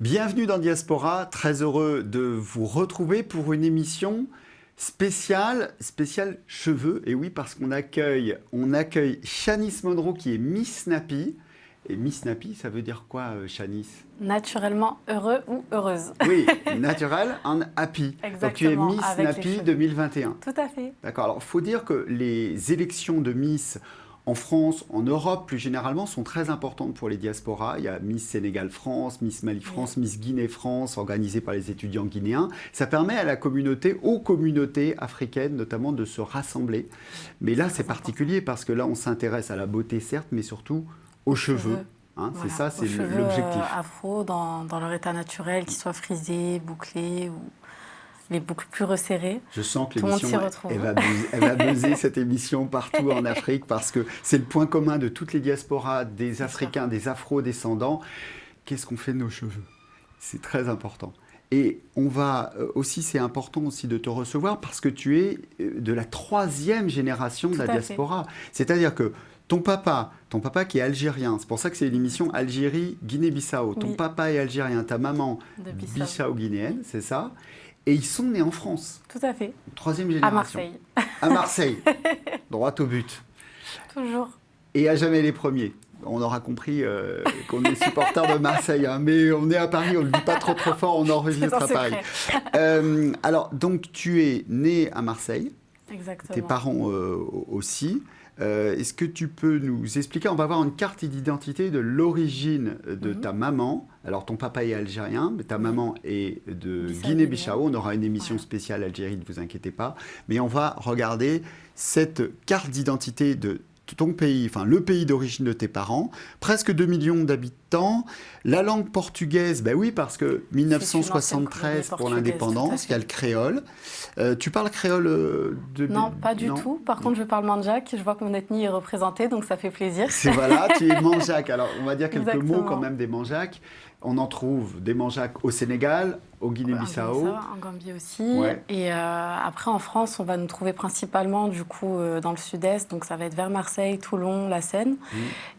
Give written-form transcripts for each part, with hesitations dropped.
Bienvenue dans Diaspora, très heureux de vous retrouver pour une émission spéciale cheveux. Et oui, parce qu'on accueille Shanice Monroe qui est Miss Snappy. Et Miss Snappy, ça veut dire quoi, Shanice? Naturellement heureux ou heureuse. Oui, natural and happy. Exactement. Donc tu es Miss Snappy 2021. Tout à fait. D'accord, alors il faut dire que les élections de Miss en France, en Europe plus généralement, sont très importantes pour les diasporas. Il y a Miss Sénégal France, Miss Mali France, oui. Miss Guinée France, organisée par les étudiants guinéens. Ça permet à la communauté, aux communautés africaines notamment, de se rassembler. Mais là, c'est particulier parce que là, on s'intéresse à la beauté, certes, mais surtout aux cheveux. Hein, voilà. C'est ça, c'est l'objectif. Afro dans leur état naturel, qu'ils soient frisés, bouclés ou les boucles plus resserrées. Je sens que l'émission, elle va buzzer cette émission partout en Afrique parce que c'est le point commun de toutes les diasporas, des Africains, des Afro-descendants. Qu'est-ce qu'on fait de nos cheveux? C'est très important. Et on va aussi, c'est important aussi de te recevoir parce que tu es de la 3e génération de la diaspora. C'est-à-dire que ton papa qui est algérien, c'est pour ça que c'est l'émission Algérie-Guinée-Bissau. Ton papa est algérien, ta maman bissau-guinéenne, c'est ça? Et ils sont nés en France. Tout à fait. 3e génération. À Marseille. À Marseille. Droit au but. Toujours. Et à jamais les premiers. On aura compris qu'on est supporters de Marseille, hein, mais on est à Paris, on ne le dit pas trop fort, on enregistre à Paris. Alors, donc, tu es né à Marseille. Exactement. Tes parents aussi. Est-ce que tu peux nous expliquer? On va avoir une carte d'identité de l'origine de ta maman. Alors, ton papa est algérien, mais ta maman est de Guinée-Bissau. On aura une émission spéciale Algérie, ne vous inquiétez pas. Mais on va regarder cette carte d'identité de ton pays, enfin le pays d'origine de tes parents, presque 2 millions d'habitants, la langue portugaise, ben oui, parce que 1973 pour l'indépendance, il y a le créole. Tu parles créole Non, pas du tout. Par contre, je parle mandjak, je vois que mon ethnie est représentée, donc ça fait plaisir. C'est voilà, tu es mandjak. Alors, on va dire quelques mots quand même des mandjaks. On en trouve des mandjaks au Sénégal, au Guinée-Bissau. En Gambie aussi. Ouais. Et après, en France, on va nous trouver principalement du coup dans le sud-est. Donc, ça va être vers Marseille, Toulon, la Seine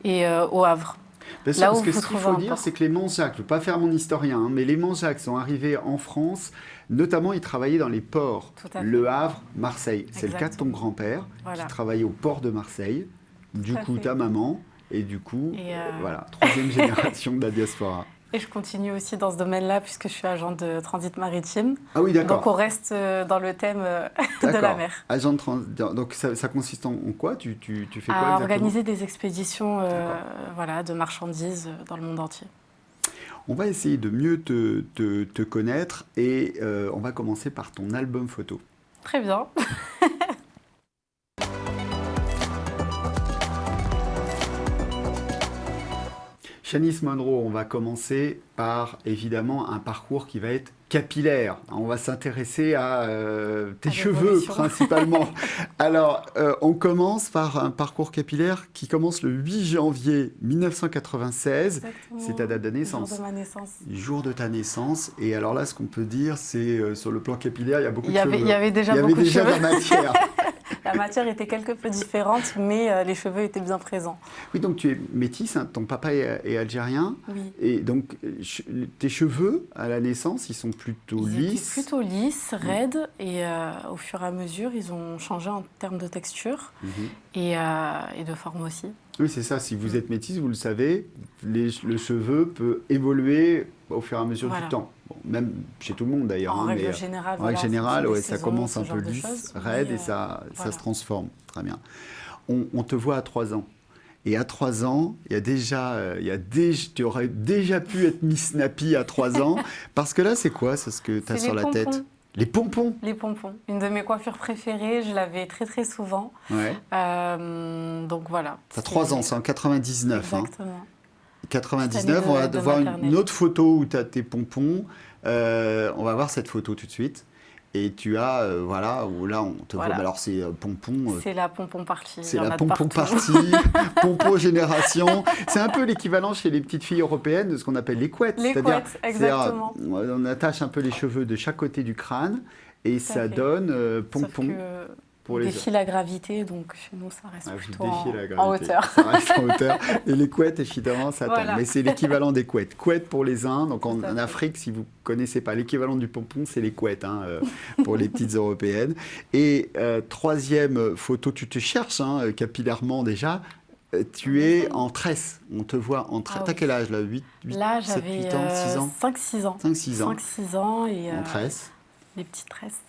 et au Havre. Bien sûr, parce que ce qu'il faut dire, c'est que les mandjaks, je ne veux pas faire mon historien, hein, mais les mandjaks sont arrivés en France, notamment ils travaillaient dans les ports. Le Havre, Marseille. C'est le cas de ton grand-père qui travaillait au port de Marseille. Du coup, ta maman. Et du coup, voilà, 3e génération de la diaspora. Et je continue aussi dans ce domaine-là puisque je suis agent de transit maritime. Ah oui, d'accord. Donc on reste dans le thème de la mer. Agent de transit. Donc ça consiste en quoi? Tu fais quoi exactement? Organiser des expéditions voilà, de marchandises dans le monde entier. On va essayer de mieux te connaître et on va commencer par ton album photo. Très bien. Shanice Monroe, on va commencer par évidemment un parcours qui va être capillaire. On va s'intéresser à tes cheveux principalement. Alors, on commence par un parcours capillaire qui commence le 8 janvier 1996. Exactement. C'est ta date de naissance. Jour de ma naissance. Jour de ta naissance. Et alors là, ce qu'on peut dire, c'est sur le plan capillaire, il y a beaucoup de cheveux. Il y avait déjà beaucoup de cheveux. de la matière. La matière était quelque peu différente, mais les cheveux étaient bien présents. Oui, donc tu es métisse, hein, ton papa est algérien. Oui. Et donc, tes cheveux, à la naissance, ils sont plutôt lisses. Ils étaient plutôt lisses, raides, et au fur et à mesure, ils ont changé en termes de texture et de forme aussi. Oui, c'est ça. Si vous êtes métisse, vous le savez, le cheveu peut évoluer au fur et à mesure du temps. Bon, même chez tout le monde d'ailleurs. En règle générale, en règle générale, ouais, ça commence un peu lisse, lisse, raide, et ça se transforme. Très bien. On te voit à 3 ans. Et à 3 ans, tu aurais déjà pu être Miss Snappy à 3 ans. Parce que là, c'est quoi ce que tu as sur la tête? Les pompons. Les pompons. Une de mes coiffures préférées, je l'avais très très souvent. Ouais. Donc voilà. Tu as 3 ans, c'est en 99. Exactement. Hein. 99, on va voir une autre photo où tu as tes pompons. On va voir cette photo tout de suite. Et tu as, voilà, où là, on te voit. Alors, c'est pompon. C'est la pompon partie. C'est la pompon partie, pompon génération. C'est un peu l'équivalent chez les petites filles européennes de ce qu'on appelle les couettes. Les couettes, exactement. On attache un peu les cheveux de chaque côté du crâne et ça donne pompon. pour On les défie la gravité, donc chez nous, ça reste plutôt en hauteur. Ça reste en hauteur. Et les couettes, évidemment, ça tombe. Voilà. Mais c'est l'équivalent des couettes. Couettes pour les uns. Donc en Tout à fait. Afrique, si vous ne connaissez pas l'équivalent du pompon, c'est les couettes pour les petites européennes. Et troisième photo, tu te cherches capillairement déjà. Tu es en tresse. On te voit en tresse. Ah T'as oui. quel âge là 8, Là, 7, j'avais 8 ans, 6 ans 5-6 ans. 5-6 ans. 5-6 ans et En tresse. les petites tresses.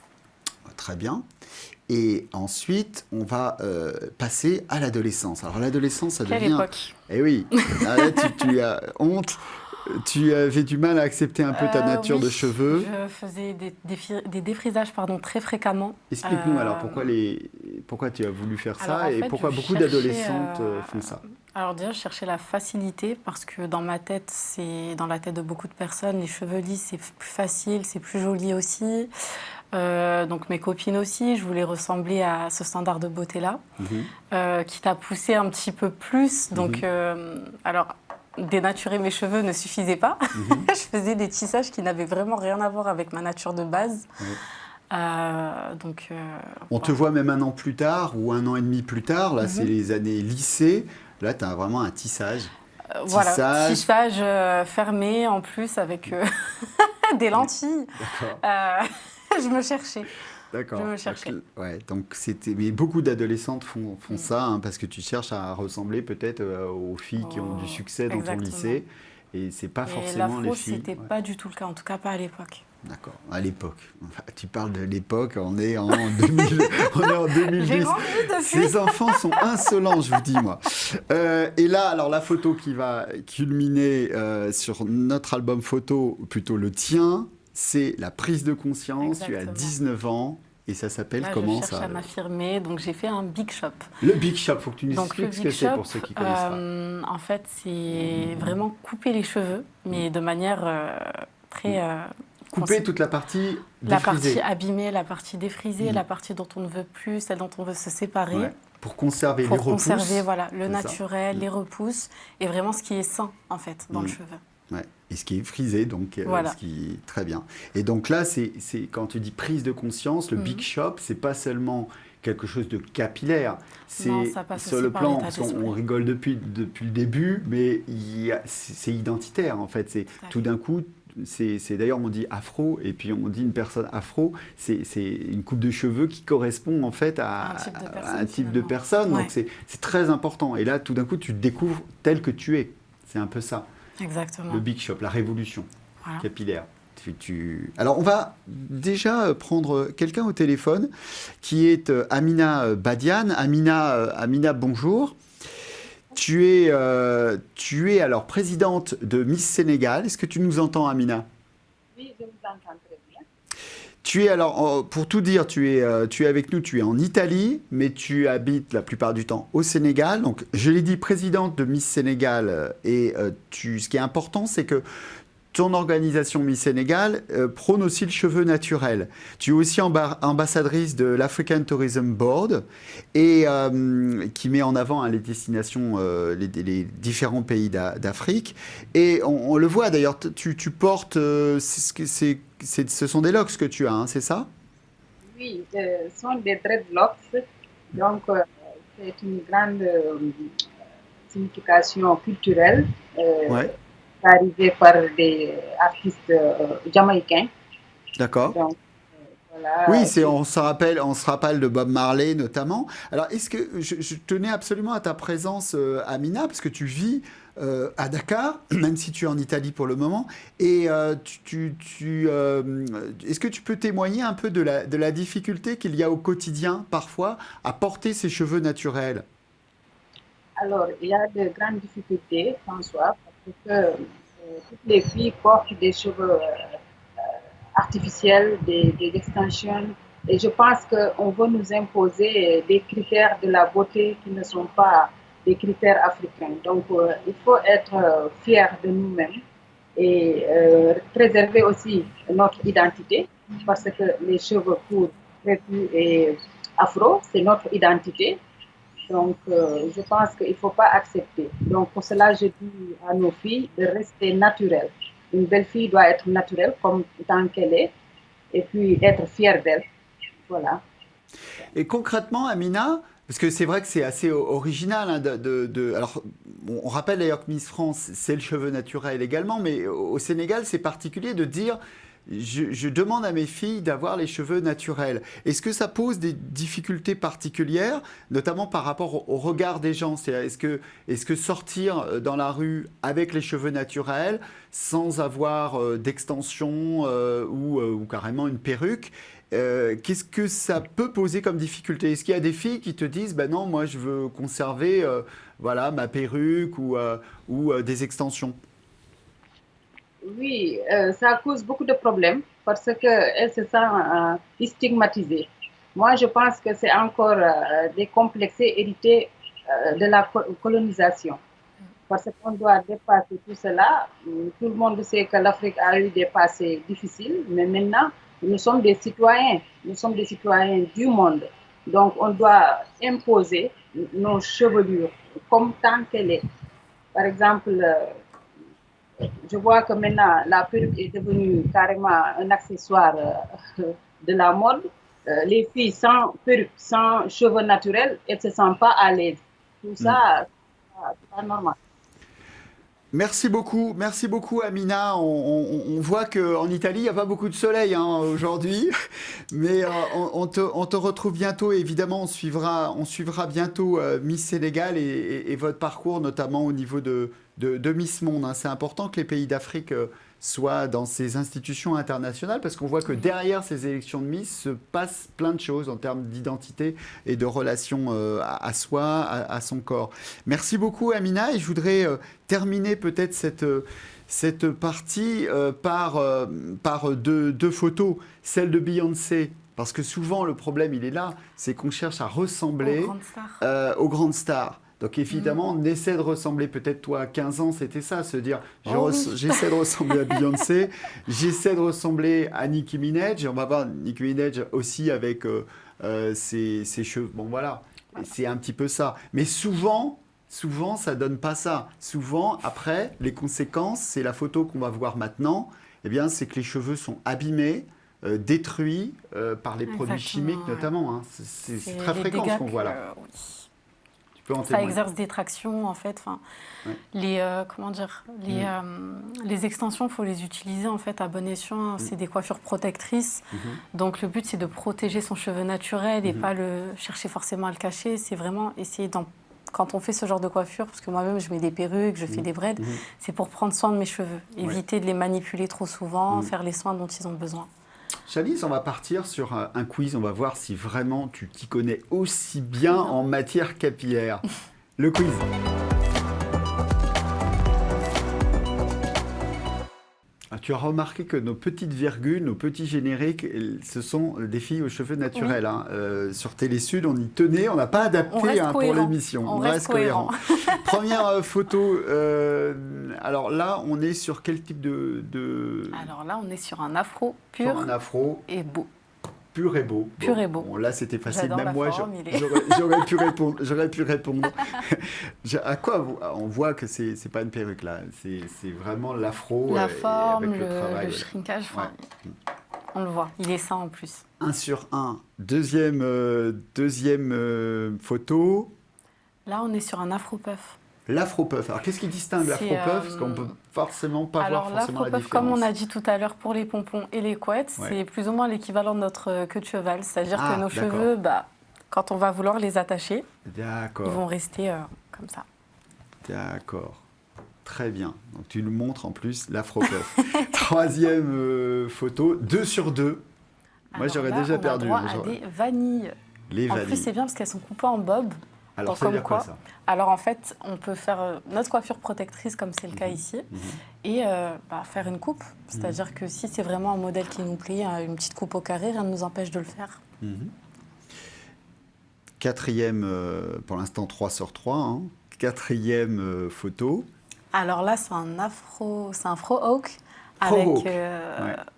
Très bien. Et ensuite, on va passer à l'adolescence. Alors l'adolescence, ça Quelle devient... époque? Eh oui, là, tu as honte. Tu avais du mal à accepter un peu ta nature oui. de cheveux. Je faisais des défrisages très fréquemment. Explique-nous alors pourquoi tu as voulu faire ça Alors, en et fait, pourquoi je beaucoup cherchais, d'adolescentes font ça. Alors déjà, je cherchais la facilité parce que dans ma tête, c'est dans la tête de beaucoup de personnes, les cheveux lisses, c'est plus facile, c'est plus joli aussi. Donc mes copines aussi, je voulais ressembler à ce standard de beauté-là, qui t'a poussé un petit peu plus. Donc, alors, dénaturer mes cheveux ne suffisait pas. Je faisais des tissages qui n'avaient vraiment rien à voir avec ma nature de base. On te voit même 1 an plus tard ou 1 an et demi plus tard, là c'est les années lycée, là tu as vraiment un tissage. Voilà, tissage fermé en plus avec des lentilles. Je me cherchais. D'accord. Je me cherchais. Ouais, donc mais beaucoup d'adolescentes font ça parce que tu cherches à ressembler peut-être aux filles qui ont du succès dans ton lycée. Et c'est pas forcément les filles. C'était pas du tout le cas, en tout cas pas à l'époque. D'accord, à l'époque. Enfin, tu parles de l'époque, on est en 2000, on est en 2010. J'ai grandi depuis. Ces enfants sont insolents, je vous dis, moi. Et là, alors la photo qui va culminer sur notre album photo, plutôt le tien, c'est la prise de conscience. Exactement. Tu as 19 ans. Et ça s'appelle Là, comment je cherche ça à m'affirmer, donc j'ai fait un big shop. Le big shop, faut que tu nous Donc, expliques ce que c'est pour ceux qui connaissent pas. En fait, c'est vraiment couper les cheveux, mais de manière très... couper toute la partie défrisée. La partie abîmée, la partie défrisée, la partie dont on ne veut plus, celle dont on veut se séparer. Ouais. Pour conserver les repousses. Pour conserver voilà, le naturel, les repousses, et vraiment ce qui est sain, en fait, dans le cheveu. Ouais. Et ce qui est frisé, donc voilà. ce qui est très bien. Et donc là, c'est quand tu dis prise de conscience, le big shop, c'est pas seulement quelque chose de capillaire. C'est sur le plan, parce qu'on rigole depuis le début, mais c'est identitaire en fait. C'est tout d'un coup. C'est d'ailleurs on dit afro et puis on dit une personne afro, c'est une coupe de cheveux qui correspond en fait à un type de personne. Ouais. Donc c'est très important. Et là tout d'un coup tu te découvres tel que tu es. C'est un peu ça. Exactement. Le big shop, la révolution capillaire. Alors on va déjà prendre quelqu'un au téléphone qui est Amina Badian. Amina, bonjour. Tu es alors présidente de Miss Sénégal. Est-ce que tu nous entends, Amina? Oui, je vous entends très bien. Tu es alors, pour tout dire, tu es avec nous, tu es en Italie, mais tu habites la plupart du temps au Sénégal. Donc, je l'ai dit, présidente de Miss Sénégal. Et ce qui est important, c'est que ton organisation Miss Sénégal prône aussi le cheveu naturel. Tu es aussi ambassadrice de l'African Tourism Board et qui met en avant les destinations, les différents pays d'Afrique. Et on le voit d'ailleurs, tu portes, ce sont des locks que tu as, c'est ça? Oui, ce sont des dreadlocks. Donc, c'est une grande signification culturelle. Arrivé par des artistes jamaïcains. D'accord. Donc, voilà. Oui, on se rappelle de Bob Marley notamment. Alors, est-ce que je tenais absolument à ta présence, Amina, parce que tu vis à Dakar, même si tu es en Italie pour le moment, et est-ce que tu peux témoigner un peu de la difficulté qu'il y a au quotidien, parfois, à porter ses cheveux naturels? Alors, il y a de grandes difficultés, François, parce que toutes les filles portent des cheveux artificiels, des extensions, et je pense qu'on veut nous imposer des critères de la beauté qui ne sont pas des critères africains. Donc, il faut être fier de nous-mêmes et préserver aussi notre identité, parce que les cheveux courts, crépus et afro, c'est notre identité. Donc, je pense qu'il ne faut pas accepter. Donc, pour cela, je dis à nos filles de rester naturelles. Une belle fille doit être naturelle comme tant qu'elle est, et puis être fière d'elle. Voilà. Et concrètement, Amina, parce que c'est vrai que c'est assez original. Hein, alors, on rappelle d'ailleurs que Miss France, c'est le cheveu naturel également, mais au Sénégal, c'est particulier de dire je demande à mes filles d'avoir les cheveux naturels. Est-ce que ça pose des difficultés particulières, notamment par rapport au regard des gens? Est-ce que sortir dans la rue avec les cheveux naturels, sans avoir d'extension ou carrément une perruque, qu'est-ce que ça peut poser comme difficulté? Est-ce qu'il y a des filles qui te disent, ben non, moi je veux conserver voilà, ma perruque ou des extensions? Oui, ça cause beaucoup de problèmes parce qu'elles se sentent stigmatisées. Moi, je pense que c'est encore des complexés hérités de la colonisation. Parce qu'on doit dépasser tout cela. Tout le monde sait que l'Afrique a eu des passés difficiles, mais maintenant, nous sommes des citoyens. Nous sommes des citoyens du monde. Donc, on doit imposer nos chevelures comme tant qu'elle est. Par exemple, je vois que maintenant, la perruque est devenue carrément un accessoire de la mode. Les filles sans perruque, sans cheveux naturels, elles ne se sentent pas à l'aise. Tout ça, c'est pas normal. Merci beaucoup Amina. On voit qu'en Italie, il n'y a pas beaucoup de soleil hein, aujourd'hui, mais on te retrouve bientôt. Évidemment, on suivra bientôt Miss Sénégal et votre parcours, notamment au niveau de Miss Monde. Hein. C'est important que les pays d'Afrique soient dans ces institutions internationales parce qu'on voit que derrière ces élections de Miss se passe plein de choses en termes d'identité et de relation à soi, à son corps. Merci beaucoup Amina et je voudrais terminer peut-être cette partie par deux photos. Celle de Beyoncé, parce que souvent le problème il est là, c'est qu'on cherche à ressembler aux grandes stars. Donc évidemment, on essaie de ressembler, peut-être toi à 15 ans, c'était ça, se dire j'essaie de ressembler à Beyoncé, j'essaie de ressembler à Nicki Minaj, on va voir Nicki Minaj aussi avec ses cheveux, bon voilà, c'est un petit peu ça. Mais souvent, ça donne pas ça. Souvent, après, les conséquences, c'est la photo qu'on va voir maintenant, eh bien, c'est que les cheveux sont abîmés, détruits par les produits chimiques notamment. Hein. C'est très fréquent ce qu'on voit là. Oui. Ça exerce des tractions en fait. Ouais. Les extensions, il faut les utiliser en fait à bon escient. C'est des coiffures protectrices. Donc le but c'est de protéger son cheveu naturel et pas le chercher forcément à le cacher. C'est vraiment essayer quand on fait ce genre de coiffure, parce que moi-même je mets des perruques, je fais des braids, c'est pour prendre soin de mes cheveux, éviter de les manipuler trop souvent, faire les soins dont ils ont besoin. Chalice, on va partir sur un quiz. On va voir si vraiment tu t'y connais aussi bien en matière capillaire. Le quiz. Tu as remarqué que nos petites virgules, nos petits génériques, ce sont des filles aux cheveux naturels. Hein. Sur Télé Sud, on y tenait, on n'a pas adapté pour l'émission. On reste cohérent. Première photo. Alors là, on est sur quel type de... Alors là, on est sur un afro pur et beau. Pur et beau. Pur et beau. Bon, là, c'était facile. J'adore Même moi, j'aurais pu répondre. À quoi on voit que c'est pas une perruque là. C'est vraiment l'afro. La forme, avec le travail, le shrinkage. On le voit. Il est sain en plus. 1 sur 1. Deuxième photo. Là, on est sur un afro-puff. L'afro-puff. Alors, qu'est-ce qui distingue l'afro-puff? Parce qu'on ne peut forcément pas voir forcément la différence. Comme on a dit tout à l'heure, pour les pompons et les couettes, c'est plus ou moins l'équivalent de notre queue de cheval. C'est-à-dire que nos cheveux, quand on va vouloir les attacher, ils vont rester comme ça. D'accord. Très bien. Donc, tu nous montres en plus l'afro-puff. Troisième photo, 2 sur 2. Moi, j'aurais déjà perdu. On a droit à des vanilles. En plus, c'est bien parce qu'elles sont coupées en bob. Alors, ça veut dire quoi, ça? Alors, en fait, on peut faire notre coiffure protectrice, comme c'est le cas ici, et faire une coupe. C'est-à-dire que si c'est vraiment un modèle qui nous plaît, une petite coupe au carré, rien ne nous empêche de le faire. Quatrième, pour l'instant 3 sur 3. Hein. Quatrième photo. Alors là, c'est un fro hawk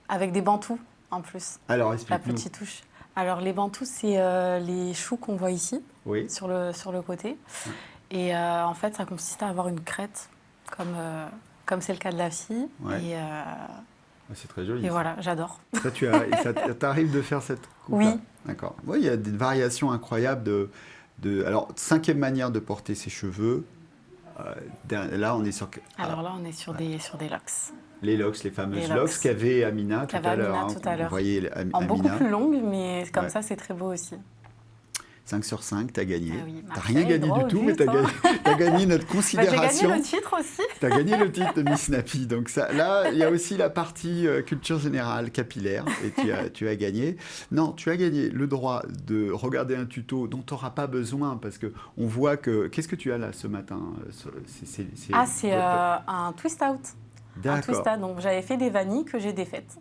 avec des bantous en plus. Alors, explique-nous. La petite touche. Alors, les bantous, c'est les choux qu'on voit ici, sur le côté. Et en fait, ça consiste à avoir une crête, comme c'est le cas de la fille. C'est très joli. Et voilà, j'adore. Ça, ça t'arrive de faire cette coupe-là? Oui. D'accord. Oui, il y a des variations incroyables alors, 5e manière de porter ses cheveux. Là, on est sur... Alors là, on est sur des locks. Les locks, les fameuses Les locks locks qu'avait Amina tout à l'heure. Vous voyez en Amina. beaucoup plus longue, mais comme ça, c'est très beau aussi. 5 sur 5, tu as gagné. Ah oui, tu n'as rien gagné du tout, mais tu as gagné notre considération. J'ai gagné le titre aussi. Tu as gagné le titre de Miss Nappy. Donc ça, là, il y a aussi la partie culture générale, capillaire, et tu as gagné. Non, tu as gagné le droit de regarder un tuto dont tu n'auras pas besoin, parce qu'on voit que... Qu'est-ce que tu as là ce matin? C'est un twist out. D'accord. Un twist out. Donc j'avais fait des vanilles que j'ai défaites.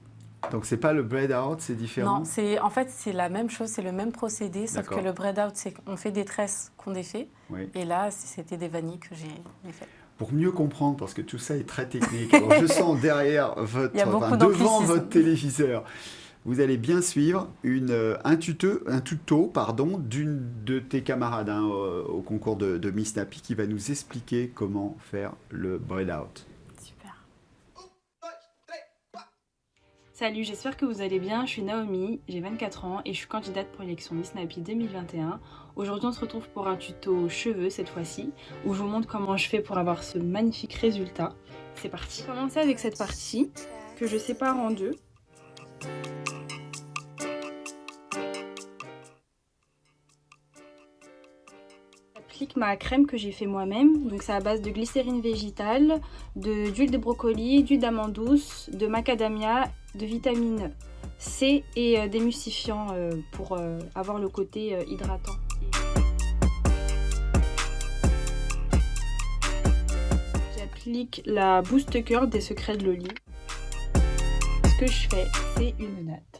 Donc c'est pas le braid out, c'est différent? Non, en fait c'est la même chose, c'est le même procédé, sauf que le braid out, c'est qu'on fait des tresses qu'on défait. Oui. Et là, c'était des vanilles que j'ai défaites. Pour mieux comprendre, parce que tout ça est très technique, alors je sens derrière devant votre téléviseur, vous allez bien suivre un tuto d'une de tes camarades au concours de Miss Nappy qui va nous expliquer comment faire le braid out. Salut, j'espère que vous allez bien. Je suis Naomi, j'ai 24 ans et je suis candidate pour l'élection Miss Nappy 2021. Aujourd'hui, on se retrouve pour un tuto cheveux cette fois-ci, où je vous montre comment je fais pour avoir ce magnifique résultat. C'est parti. Je vais commencer avec cette partie que je sépare en deux. J'applique ma crème que j'ai fait moi-même, donc c'est à base de glycérine végétale, d'huile de brocoli, d'huile d'amande douce, de macadamia, de vitamine C et d'émulsifiant pour avoir le côté hydratant. J'applique la Boost Curl des Secrets de Loli. Ce que je fais, c'est une natte.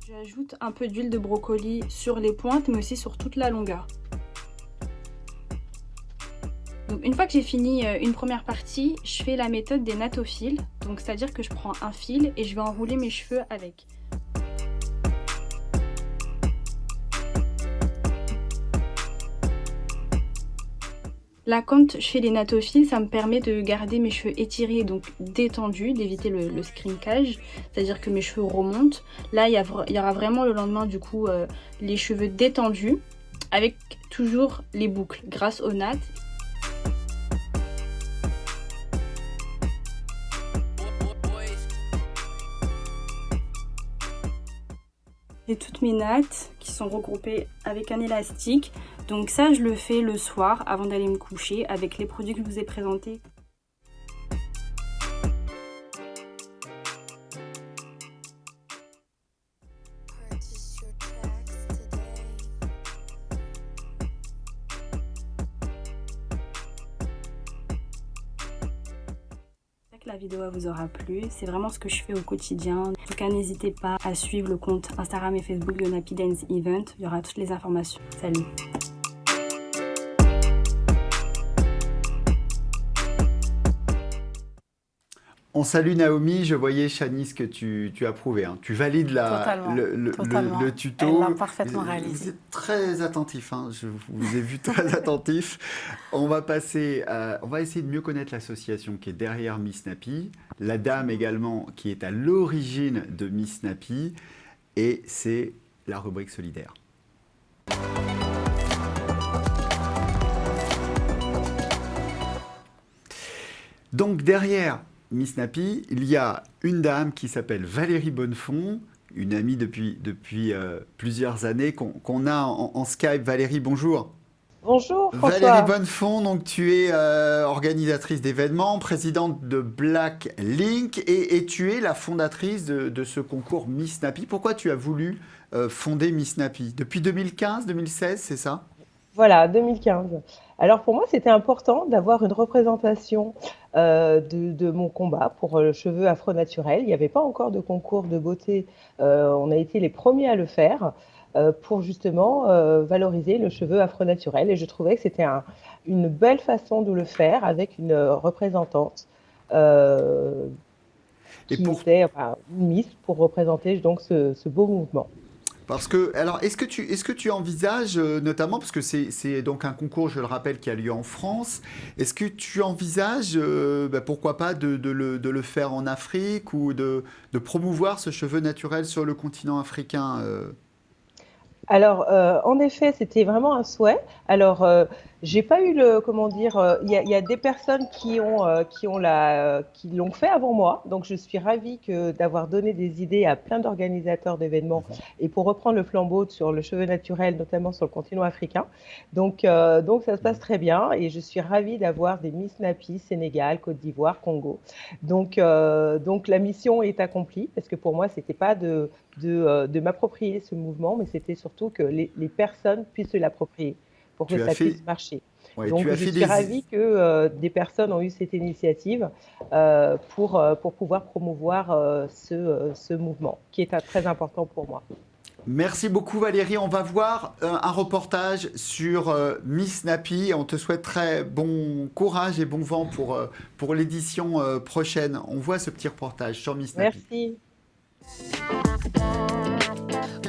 J'ajoute un peu d'huile de brocoli sur les pointes, mais aussi sur toute la longueur. Donc, une fois que j'ai fini une première partie, je fais la méthode des nattes au fil. Donc, c'est-à-dire que je prends un fil et je vais enrouler mes cheveux avec. Là, quand je fais les nattes au fil, ça me permet de garder mes cheveux étirés, donc détendus, d'éviter le screencage, c'est-à-dire que mes cheveux remontent. Là, il y aura vraiment le lendemain, du coup, les cheveux détendus, avec toujours les boucles, grâce aux nattes. J'ai toutes mes nattes qui sont regroupées avec un élastique. Donc ça, je le fais le soir avant d'aller me coucher avec les produits que je vous ai présentés. La vidéo vous aura plu, c'est vraiment ce que je fais au quotidien. En tout cas, n'hésitez pas à suivre le compte Instagram et Facebook de Nappy Dance Event, il y aura toutes les informations. Salut! On salue Naomi, je voyais Shanice que tu approuvais, hein. Tu valides le tuto. Elle l'a parfaitement réalisé. Vous êtes très attentif, hein. Je vous ai vu très attentif. On va essayer de mieux connaître l'association qui est derrière Miss Nappy, la dame également qui est à l'origine de Miss Nappy, et c'est la rubrique solidaire. Donc derrière Miss Nappy, il y a une dame qui s'appelle Valérie Bonnefond, une amie depuis plusieurs années qu'on a en Skype. Valérie, bonjour. Bonjour François. Valérie Bonnefond, donc tu es organisatrice d'événements, présidente de Black Link et tu es la fondatrice de ce concours Miss Nappy. Pourquoi tu as voulu fonder Miss Nappy? Depuis 2015, 2016, c'est ça? Voilà, 2015. Alors pour moi, c'était important d'avoir une représentation de mon combat pour le cheveu afro-naturel. Il n'y avait pas encore de concours de beauté. On a été les premiers à le faire pour justement valoriser le cheveu afro-naturel. Et je trouvais que c'était une belle façon de le faire avec une représentante qui était une Miss pour représenter donc ce beau mouvement. Parce que, alors, est-ce que tu envisages, notamment, parce que c'est donc un concours, je le rappelle, qui a lieu en France, est-ce que tu envisages, pourquoi pas, de le faire en Afrique ou de promouvoir ce cheveu naturel sur le continent africain Alors, en effet, c'était vraiment un souhait. Alors, j'ai pas eu comment dire, il y a des personnes qui l'ont fait avant moi. Donc, je suis ravie d'avoir donné des idées à plein d'organisateurs d'événements et pour reprendre le flambeau sur le cheveu naturel, notamment sur le continent africain. Donc ça se passe très bien et je suis ravie d'avoir des Miss Napi, Sénégal, Côte d'Ivoire, Congo. Donc la mission est accomplie parce que pour moi, c'était pas de m'approprier ce mouvement, mais c'était surtout que les personnes puissent se l'approprier pour que ça puisse marcher. Ouais, donc je suis ravie que des personnes ont eu cette initiative pour pouvoir promouvoir ce mouvement qui est très important pour moi. Merci beaucoup Valérie. On va voir un reportage sur Miss Napi. On te souhaite très bon courage et bon vent pour l'édition prochaine. On voit ce petit reportage sur Miss Napi. Merci.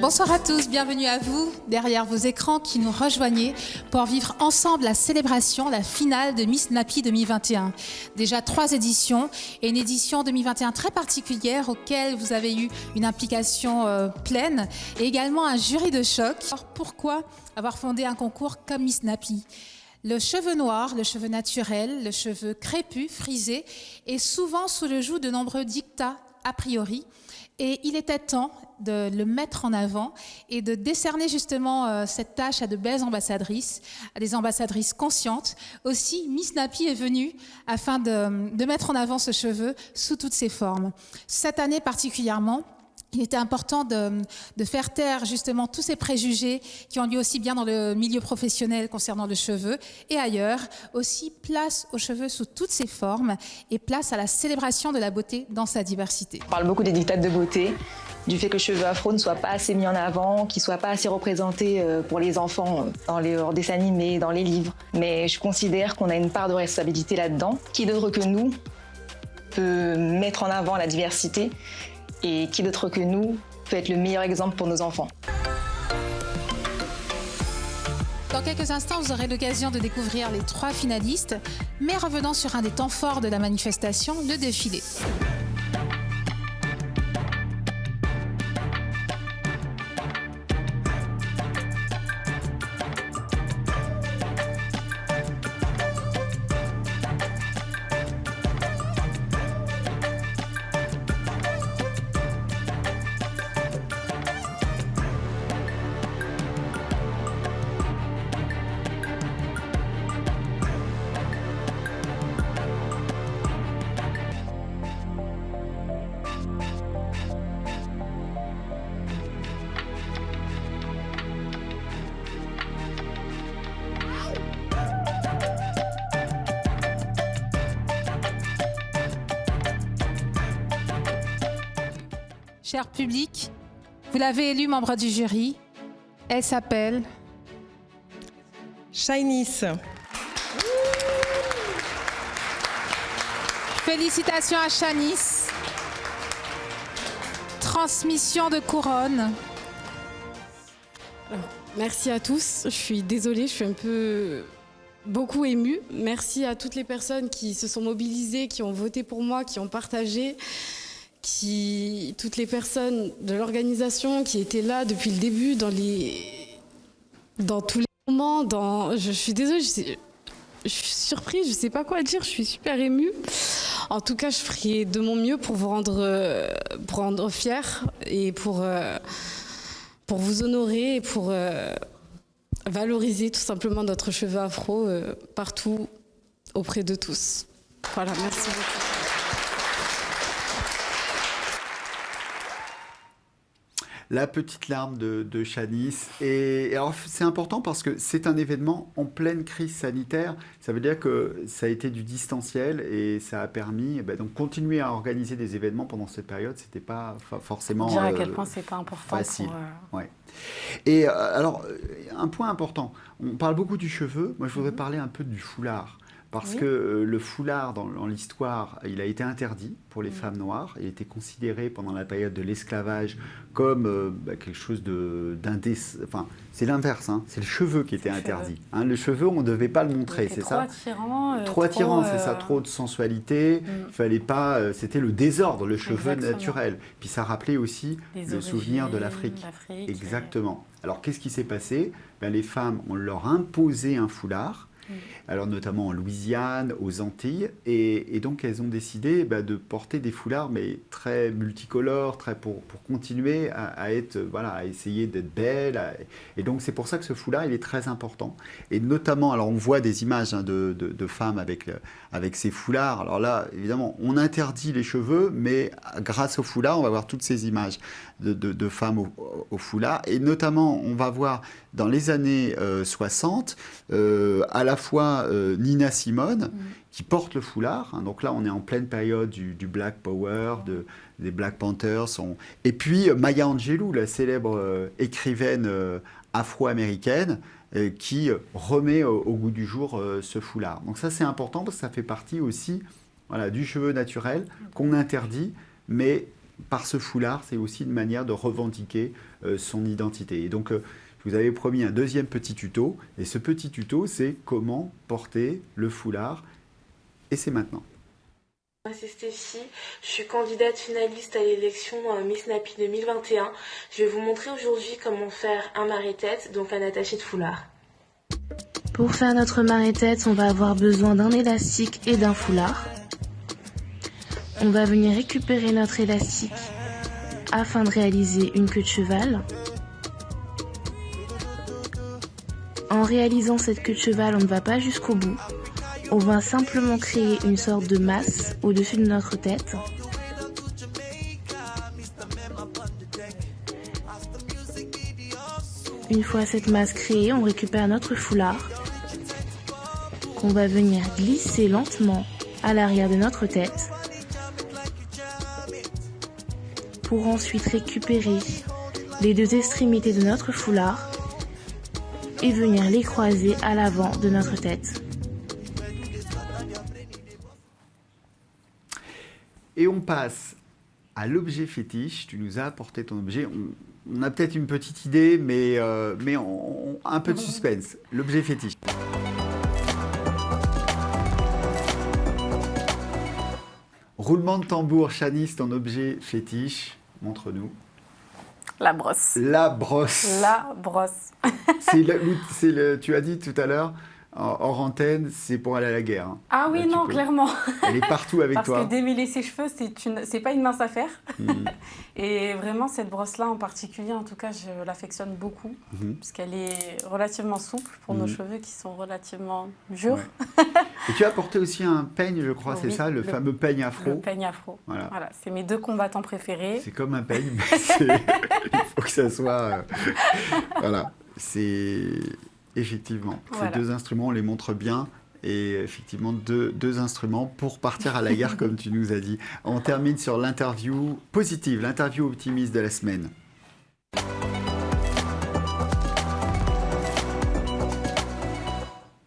Bonsoir à tous, bienvenue à vous derrière vos écrans qui nous rejoignez pour vivre ensemble la célébration, la finale de Miss Napi 2021. Déjà 3 éditions et une édition 2021 très particulière auquel vous avez eu une implication pleine et également un jury de choc. Alors pourquoi avoir fondé un concours comme Miss Napi ? Le cheveu noir, le cheveu naturel, le cheveu crépus, frisé est souvent sous le joug de nombreux dictats a priori. Et il était temps de le mettre en avant et de décerner justement cette tâche à de belles ambassadrices, à des ambassadrices conscientes. Aussi, Miss Napi est venue afin de mettre en avant ce cheveu sous toutes ses formes. Cette année particulièrement, il était important de faire taire justement tous ces préjugés qui ont lieu aussi bien dans le milieu professionnel concernant le cheveu et ailleurs. Aussi, place aux cheveux sous toutes ses formes et place à la célébration de la beauté dans sa diversité. On parle beaucoup des dictats de beauté, du fait que le cheveu afro ne soit pas assez mis en avant, qu'il ne soit pas assez représenté pour les enfants dans les dessins animés, dans les livres. Mais je considère qu'on a une part de responsabilité là-dedans. Qui d'autre que nous peut mettre en avant la diversité ? Et qui d'autre que nous peut être le meilleur exemple pour nos enfants. Dans quelques instants, vous aurez l'occasion de découvrir les 3 finalistes, mais revenons sur un des temps forts de la manifestation, le défilé. Cher public, vous l'avez élue membre du jury. Elle s'appelle Shanice. Félicitations à Shanice. Transmission de couronne. Alors, merci à tous. Je suis désolée, je suis un peu beaucoup émue. Merci à toutes les personnes qui se sont mobilisées, qui ont voté pour moi, qui ont partagé. Toutes les personnes de l'organisation qui étaient là depuis le début, dans tous les moments. Je suis désolée, je suis surprise, je ne sais pas quoi dire, je suis super émue. En tout cas, je ferai de mon mieux pour vous rendre fiers et pour vous honorer et pour valoriser tout simplement notre cheveu afro partout, auprès de tous. Voilà, merci beaucoup. La petite larme de Shanice. Et alors, c'est important parce que c'est un événement en pleine crise sanitaire. Ça veut dire que ça a été du distanciel et ça a permis donc continuer à organiser des événements pendant cette période. C'était pas forcément dire à quel point c'est pas important facile. pour, Ouais. Et alors, un point important. On parle beaucoup du cheveu. Moi, je voudrais parler un peu du foulard. Parce Oui. que le foulard, dans l'histoire, il a été interdit pour les femmes noires. Il était considéré pendant la période de l'esclavage comme quelque chose enfin, c'est l'inverse, hein. C'est le cheveu qui était Le interdit. Hein, le cheveu, on ne devait pas le montrer, c'est ça? Trop attirant, c'est ça, trop de sensualité. Il fallait pas, c'était le désordre, le cheveu Exactement. naturel. Puis ça rappelait aussi le souvenir de l'Afrique. l'Afrique. Exactement. Alors qu'est-ce qui s'est passé? Les femmes, on leur imposait un foulard. Alors notamment en Louisiane, aux Antilles, et donc elles ont décidé de porter des foulards mais très multicolores, pour continuer à être, à essayer d'être belle. Et donc c'est pour ça que ce foulard il est très important. Et notamment, alors on voit des images de femmes avec ces foulards. Alors là, évidemment, on interdit les cheveux, mais grâce au foulard, on va voir toutes ces images de femmes au foulard. Et notamment, on va voir dans les années 60, à la fois Nina Simone, qui porte le foulard. Hein, donc là, on est en pleine période du Black Power, des Black Panthers. Et puis Maya Angelou, la célèbre écrivaine afro-américaine, qui remet au goût du jour ce foulard. Donc ça, c'est important parce que ça fait partie aussi du cheveu naturel qu'on interdit, mais par ce foulard, c'est aussi une manière de revendiquer son identité. Et donc, je vous avais promis un deuxième petit tuto, et ce petit tuto, c'est comment porter le foulard, et c'est maintenant. Moi c'est Stéphie, je suis candidate finaliste à l'élection Miss Napi 2021. Je vais vous montrer aujourd'hui comment faire un marée-tête, donc un attaché de foulard. Pour faire notre marée-tête, on va avoir besoin d'un élastique et d'un foulard. On va venir récupérer notre élastique afin de réaliser une queue de cheval. En réalisant cette queue de cheval, on ne va pas jusqu'au bout. On va simplement créer une sorte de masse au-dessus de notre tête. Une fois cette masse créée, on récupère notre foulard qu'on va venir glisser lentement à l'arrière de notre tête pour ensuite récupérer les deux extrémités de notre foulard et venir les croiser à l'avant de notre tête. Et on passe à l'objet fétiche. Tu nous as apporté ton objet. On a peut-être une petite idée, mais un peu de suspense. L'objet fétiche. Roulement de tambour, Shanice, ton objet fétiche. Montre-nous. La brosse. La brosse. La brosse. Tu as dit tout à l'heure, hors antenne, c'est pour aller à la guerre. Hein. Ah oui, non, clairement. Elle est partout avec toi. Parce que démêler ses cheveux, c'est pas une mince affaire. Et vraiment, cette brosse-là en particulier, en tout cas, je l'affectionne beaucoup. Puisqu'elle est relativement souple pour nos cheveux qui sont relativement durs. Ouais. Et tu as apporté aussi un peigne, je crois, c'est ça, le fameux peigne afro. Le peigne afro. Voilà, c'est mes deux combattants préférés. C'est comme un peigne, mais il faut que ça soit... voilà, c'est... Effectivement, ces deux instruments, on les montre bien. Et effectivement, deux instruments pour partir à la guerre, comme tu nous as dit. On termine sur l'interview positive, l'interview optimiste de la semaine.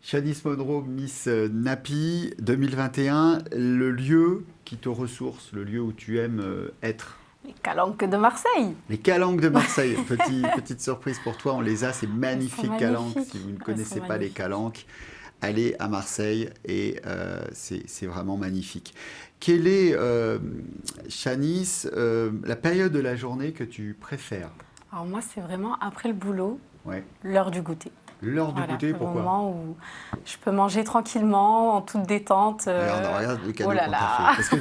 Shanice Monroe, Miss Napi 2021, le lieu qui te ressource, le lieu où tu aimes être. Les calanques de Marseille. Les calanques de Marseille. Petite surprise pour toi, on les a, ces magnifiques calanques. Si vous ne connaissez pas les calanques, allez à Marseille et c'est vraiment magnifique. Quelle est, Shanice, la période de la journée que tu préfères? Alors moi, c'est vraiment après le boulot, l'heure du goûter. L'heure du goûter, pourquoi? Le moment où je peux manger tranquillement, en toute détente. Regarde le cadeau qu'on t'a fait. Parce que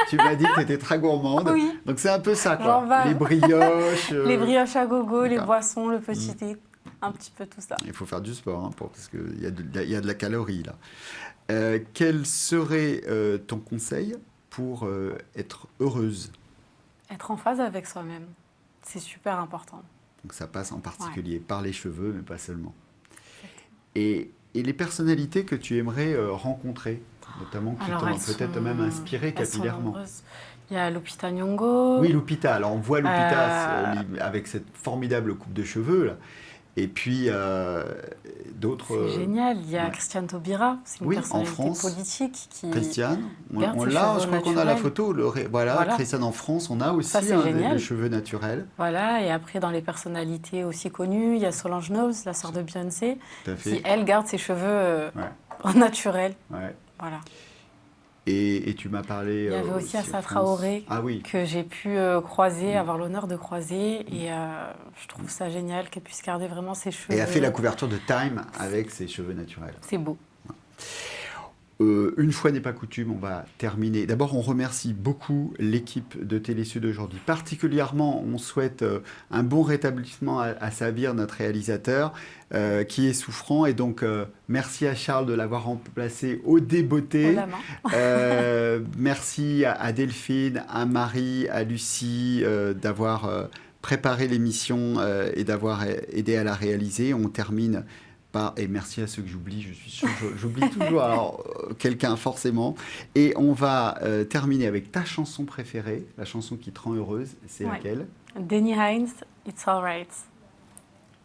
tu m'as dit que tu étais très gourmande. Oui. Donc c'est un peu ça, quoi. Les brioches. Les brioches à gogo, les boissons, le petit thé, un petit peu tout ça. Il faut faire du sport, parce qu'il y a de la calorie, là. Quel serait ton conseil pour être heureuse? Être en phase avec soi-même. C'est super important. Donc ça passe en particulier par les cheveux, mais pas seulement. Et les personnalités que tu aimerais rencontrer, notamment qui t'ont peut-être même inspiré capillairement. Il y a Lupita Nyong'o. Oui, Lupita. Alors on voit Lupita avec cette formidable coupe de cheveux là. Et puis, d'autres... C'est génial. Il y a ouais. Christiane Taubira, c'est une Oui, personnalité en France. politique qui Christiane, garde on ses l'a, cheveux je crois qu'on a la naturels. photo. Voilà, Christiane en France, on a aussi Ça, c'est génial. les cheveux naturels. Voilà, et après, dans les personnalités aussi connues, il y a Solange Knowles, la sœur de Beyoncé, Tout à fait. qui, elle, garde ses cheveux Ouais. naturels. Ouais. Voilà. Et tu m'as parlé... Il y avait aussi Assa Traoré, ah, oui. que j'ai pu croiser, avoir l'honneur de croiser. Et je trouve ça génial qu'elle puisse garder vraiment ses cheveux. Et a fait la couverture de Time avec ses cheveux naturels. C'est beau. Une fois n'est pas coutume, on va terminer. D'abord, on remercie beaucoup l'équipe de Télésud aujourd'hui. Particulièrement, on souhaite un bon rétablissement à Sabir, notre réalisateur, qui est souffrant. Et donc, merci à Charles de l'avoir remplacé au débeauté. Merci à Delphine, à Marie, à Lucie d'avoir préparé l'émission et d'avoir aidé à la réaliser. On termine... Et merci à ceux que j'oublie, je suis sûr, j'oublie toujours alors, quelqu'un forcément. Et on va terminer avec ta chanson préférée, la chanson qui te rend heureuse, c'est laquelle? Denny Hines, It's Alright.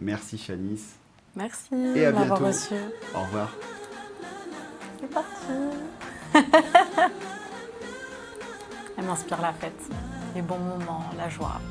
Merci Shanice. Merci et à de m'avoir bientôt. reçu. Au revoir. C'est parti. Elle m'inspire la fête, les bons moments, la joie.